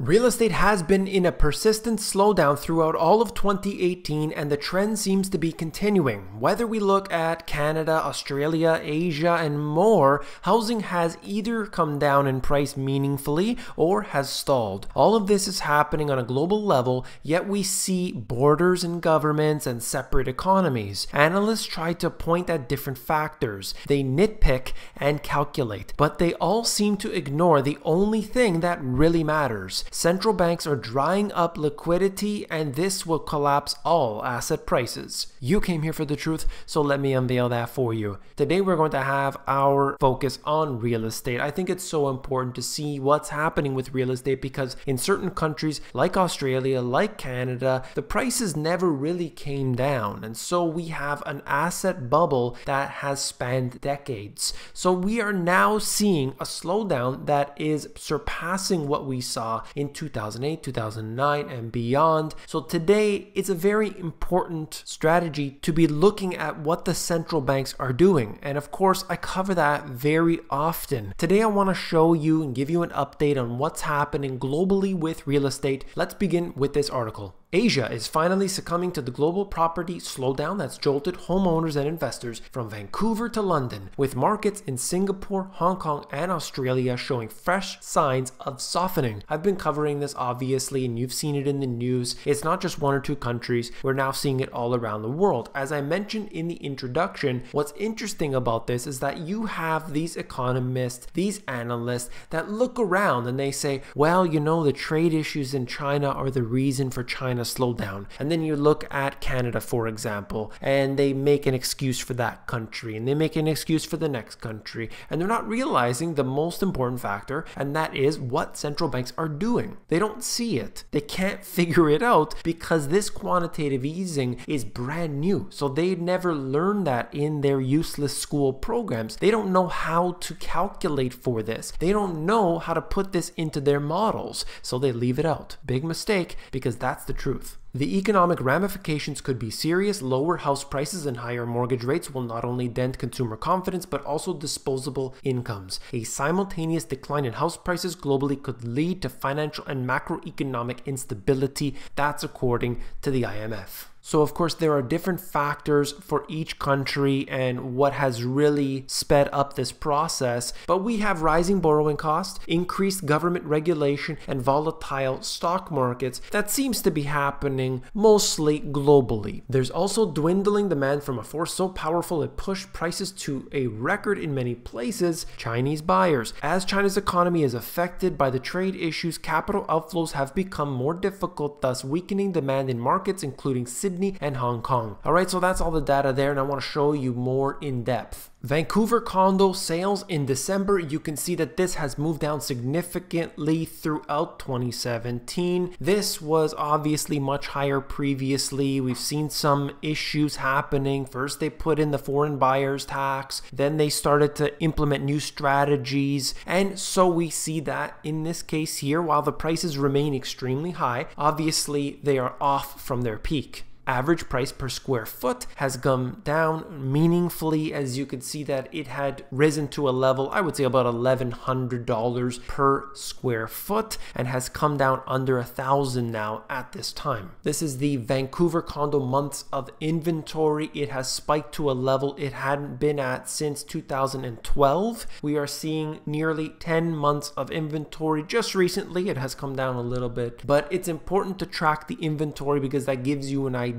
Real estate has been in a persistent slowdown throughout all of 2018, and the trend seems to be continuing. Whether we look at Canada, Australia, Asia, and more, housing has either come down in price meaningfully or has stalled. All of this is happening on a global level, yet we see borders and governments and separate economies. Analysts try to point at different factors. They nitpick and calculate, but they all seem to ignore the only thing that really matters. Central banks are drying up liquidity, and this will collapse all asset prices. You came here for the truth, so let me unveil that for you. Today we're going to have our focus on real estate. I think it's so important to see what's happening with real estate because in certain countries like Australia, like Canada, the prices never really came down. And so we have an asset bubble that has spanned decades. So we are now seeing a slowdown that is surpassing what we saw in 2008, 2009, and beyond. So today, it's a very important strategy to be looking at what the central banks are doing. And of course, I cover that very often. Today, I want to show you and give you an update on what's happening globally with real estate. Let's begin with this article. Asia is finally succumbing to the global property slowdown that's jolted homeowners and investors from Vancouver to London, with markets in Singapore, Hong Kong, and Australia showing fresh signs of softening. I've been covering this obviously, and you've seen it in the news. It's not just one or two countries. We're now seeing it all around the world. As I mentioned in the introduction, what's interesting about this is that you have these economists, these analysts that look around and they say, well, you know, the trade issues in China are the reason for China slow down. And then you look at Canada, for example, and they make an excuse for that country and they make an excuse for the next country, and they're not realizing the most important factor, and that is what central banks are doing. They don't see it. They can't figure it out because this quantitative easing is brand new. So they never learned that in their useless school programs. They don't know how to calculate for this. They don't know how to put this into their models. So they leave it out. Big mistake, because that's the truth. The economic ramifications could be serious. Lower house prices and higher mortgage rates will not only dent consumer confidence, but also disposable incomes. A simultaneous decline in house prices globally could lead to financial and macroeconomic instability. That's according to the IMF. So of course there are different factors for each country and what has really sped up this process, but we have rising borrowing costs, increased government regulation, and volatile stock markets that seems to be happening mostly globally. There's also dwindling demand from a force so powerful it pushed prices to a record in many places, Chinese buyers. As China's economy is affected by the trade issues, capital outflows have become more difficult, thus weakening demand in markets including Sydney and Hong Kong. Alright, so that's all the data there, and I want to show you more in depth. Vancouver condo sales in December, you can see that this has moved down significantly throughout 2017. This was obviously much higher previously. We've seen some issues happening. First, they put in the foreign buyers tax. Then they started to implement new strategies. And so we see that in this case here, while the prices remain extremely high, obviously they are off from their peak. Average price per square foot has come down meaningfully. As you can see that it had risen to a level, I would say about $1,100 per square foot, and has come down under $1,000 now at this time. This is the Vancouver condo months of inventory. It has spiked to a level it hadn't been at since 2012. We are seeing nearly 10 months of inventory. Just recently it has come down a little bit, but it's important to track the inventory because that gives you an idea.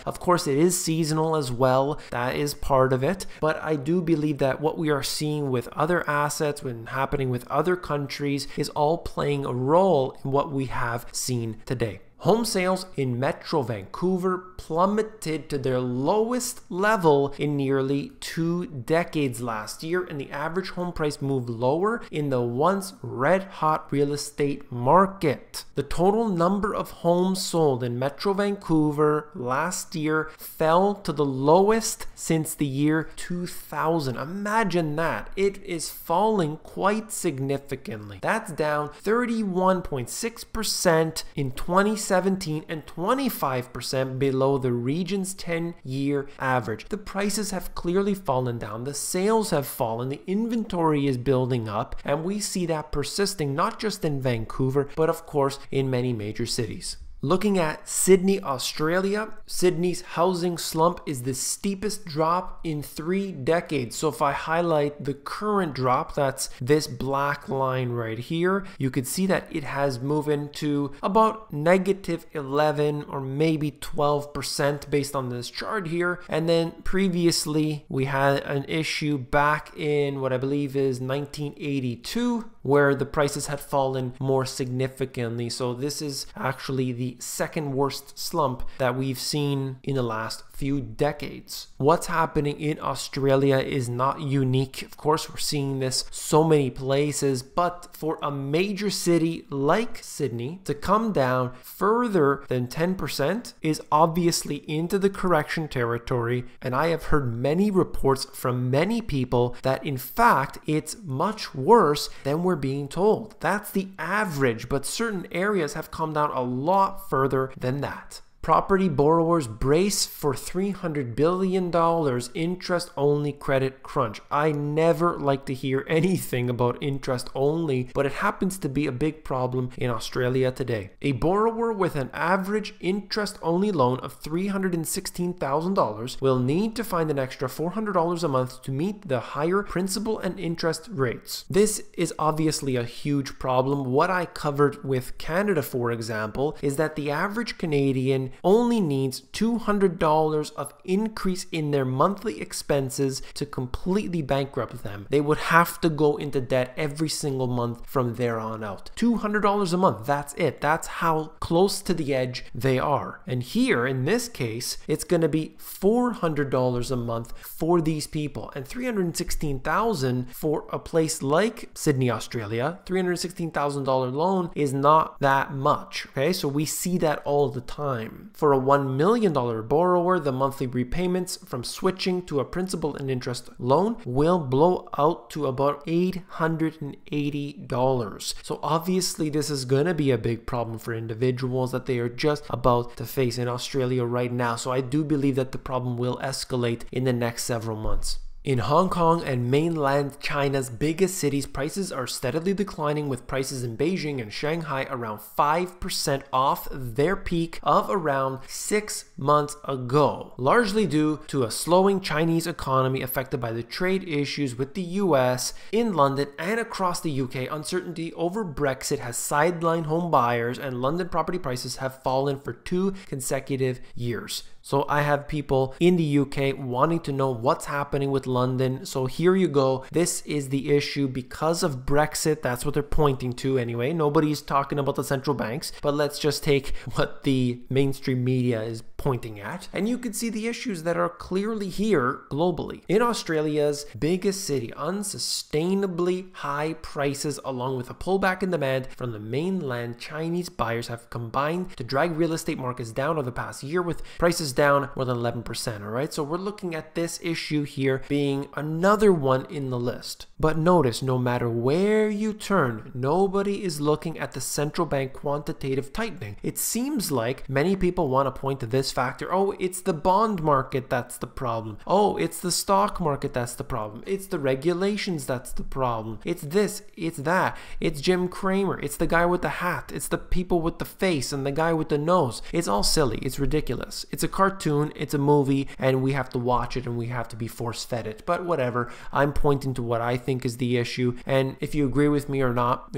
Of course, it is seasonal as well. That is part of it. But I do believe that what we are seeing with other assets, when happening with other countries, is all playing a role in what we have seen today. Home sales in Metro Vancouver plummeted to their lowest level in nearly 2 decades last year, and the average home price moved lower in the once red-hot real estate market. The total number of homes sold in Metro Vancouver last year fell to the lowest since the year 2000. Imagine that. It is falling quite significantly. That's down 31.6% in 2017 17 and 25% below the region's 10-year average. The prices have clearly fallen down, the sales have fallen, the inventory is building up, and we see that persisting not just in Vancouver, but of course in many major cities. Looking at Sydney, Australia, Sydney's housing slump is the steepest drop in 3 decades. So if I highlight the current drop, that's this black line right here, you could see that it has moved into about -11 or maybe 12% based on this chart here. And then previously we had an issue back in what I believe is 1982, where the prices had fallen more significantly. So this is actually the second worst slump that we've seen in the last few decades. What's happening in Australia is not unique. Of course, we're seeing this so many places, but for a major city like Sydney to come down further than 10% is obviously into the correction territory. And I have heard many reports from many people that in fact, it's much worse than we're being told. That's the average, but certain areas have come down a lot further than that. Property borrowers brace for $300 billion interest-only credit crunch. I never like to hear anything about interest-only, but it happens to be a big problem in Australia today. A borrower with an average interest-only loan of $316,000 will need to find an extra $400 a month to meet the higher principal and interest rates. This is obviously a huge problem. What I covered with Canada, for example, is that the average Canadian only needs $200 of increase in their monthly expenses to completely bankrupt them. They would have to go into debt every single month from there on out. $200 a month, that's it. That's how close to the edge they are. And here, in this case, it's going to be $400 a month for these people, and $316,000 for a place like Sydney, Australia. $316,000 loan is not that much, okay? So we see that all the time. For a $1 million borrower, the monthly repayments from switching to a principal and interest loan will blow out to about $880. So obviously this is going to be a big problem for individuals that they are just about to face in Australia right now. So I do believe that the problem will escalate in the next several months. In Hong Kong and mainland China's biggest cities, prices are steadily declining, with prices in Beijing and Shanghai around 5% off their peak of around 6 months ago, largely due to a slowing Chinese economy affected by the trade issues with the US. In London and across the UK, uncertainty over Brexit has sidelined home buyers, and London property prices have fallen for 2 consecutive years. So I have people in the UK wanting to know what's happening with London. So here you go. This is the issue because of Brexit. That's what they're pointing to anyway. Nobody's talking about the central banks, but let's just take what the mainstream media is pointing at, and you can see the issues that are clearly here globally. In Australia's biggest city, unsustainably high prices along with a pullback in demand from the mainland Chinese buyers have combined to drag real estate markets down over the past year, with prices down more than 11%. All right, so we're looking at this issue here being another one in the list. But notice, no matter where you turn, nobody is looking at the central bank quantitative tightening. It seems like many people want to point to this factor. Oh, it's the bond market that's the problem. Oh, it's the stock market that's the problem. It's the regulations that's the problem. It's this, it's that. It's Jim Cramer. It's the guy with the hat. It's the people with the face and the guy with the nose. It's all silly. It's ridiculous. It's a cartoon. It's a movie, and we have to watch it and we have to be force-fed it. But whatever. I'm pointing to what I think is the issue, and if you agree with me or not,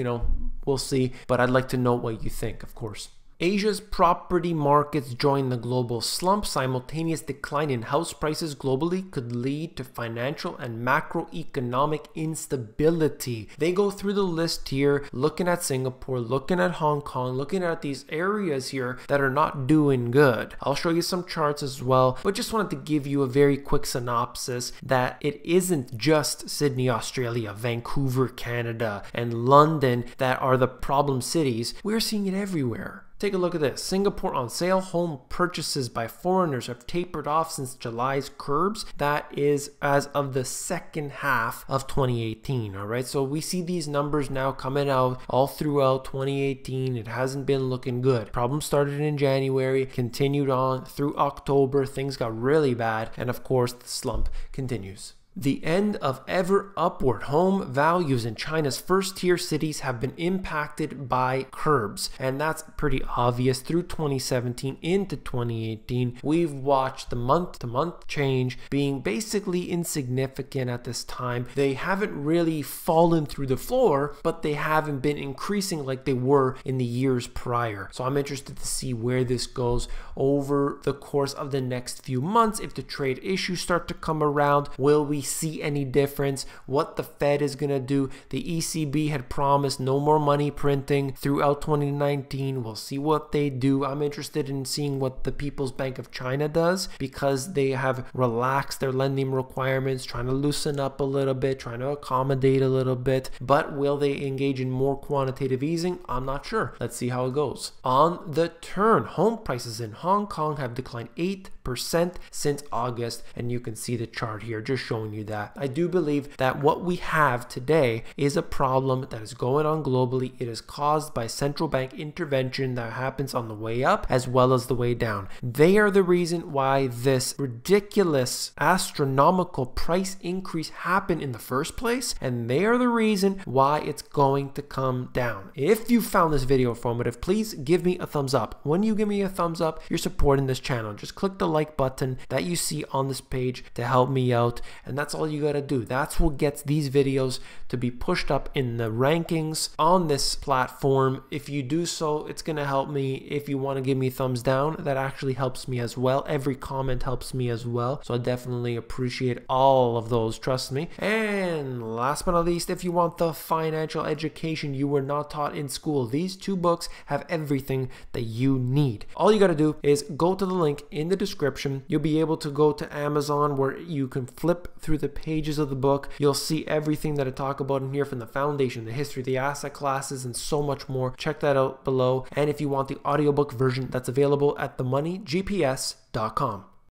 we'll see. But I'd like to know what you think, of course. Asia's property markets join the global slump. Simultaneous decline in house prices globally could lead to financial and macroeconomic instability. They go through the list here, looking at Singapore, looking at Hong Kong, looking at these areas here that are not doing good. I'll show you some charts as well, but just wanted to give you a very quick synopsis that it isn't just Sydney, Australia, Vancouver, Canada, and London that are the problem cities. We're seeing it everywhere. Take a look at this. Singapore on sale. Home purchases by foreigners have tapered off since July's curbs. That is as of the second half of 2018. All right. So we see these numbers now coming out all throughout 2018. It hasn't been looking good. Problem started in January, continued on through October. Things got really bad. And of course, the slump continues. The end of ever upward home values in China's first-tier cities have been impacted by curbs, and that's pretty obvious. Through 2017 into 2018, we've watched the month-to-month change being basically insignificant at this time. They haven't really fallen through the floor, but they haven't been increasing like they were in the years prior. So I'm interested to see where this goes over the course of the next few months. If the trade issues start to come around, will we see any difference? What the Fed is going to do? The ECB had promised no more money printing throughout 2019. We'll see what they do. I'm interested in seeing what the People's Bank of China does, because they have relaxed their lending requirements, trying to loosen up a little bit, trying to accommodate a little bit. But will they engage in more quantitative easing? I'm not sure. Let's see how it goes. On the turn, home prices in Hong Kong have declined 8% since August, and you can see the chart here just showing you that. I do believe that what we have today is a problem that is going on globally. It is caused by central bank intervention that happens on the way up as well as the way down. They are the reason why this ridiculous astronomical price increase happened in the first place, and they are the reason why it's going to come down. If you found this video informative, please give me a thumbs up. When you give me a thumbs up, you're supporting this channel. Just click the like button that you see on this page to help me out, and that's all you gotta do. That's what gets these videos to be pushed up in the rankings on this platform. If you do so, it's gonna help me. If you want to give me a thumbs down, that actually helps me as well. Every comment helps me as well, so I definitely appreciate all of those, trust me. And last but not least, if you want the financial education you were not taught in school, these two books have everything that you need. All you gotta do is go to the link in the description. You'll be able to go to Amazon, where you can flip through the pages of the book. You'll see everything that I talk about in here, from the foundation, the history, the asset classes, and so much more. Check that out below. And if you want the audiobook version, that's available at themoneygps.com.